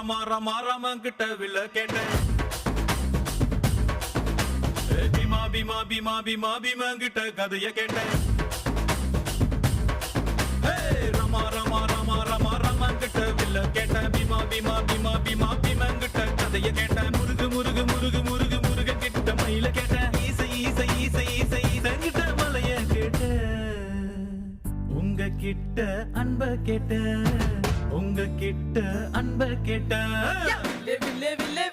ரமா ரமா ரமன் கிட்ட வில்ல கேட்டேன் பீமா பீமா பீமா பீமா பீமன் கிட்ட கதைய கேட்டேன் ரமா ரமா ரமா ரமா ரமன் கிட்ட வில்ல கேட்டேன் பீமா பீமா பீமா பீமா பீமன் கிட்ட கதைய கேட்டேன் முருகு முருகு முருகு முருகு முருக கிட்ட மயில கேட்டேன் ஈசை ஈசை ஈசை ஈசை ஈசங்கிட்ட மலைய கேட்டேன் உங்க கிட்ட அன்ப கேட்டேன் உங்க கிட்ட அன்ப கேட்டேன் வில்லே வில்லே வில்லே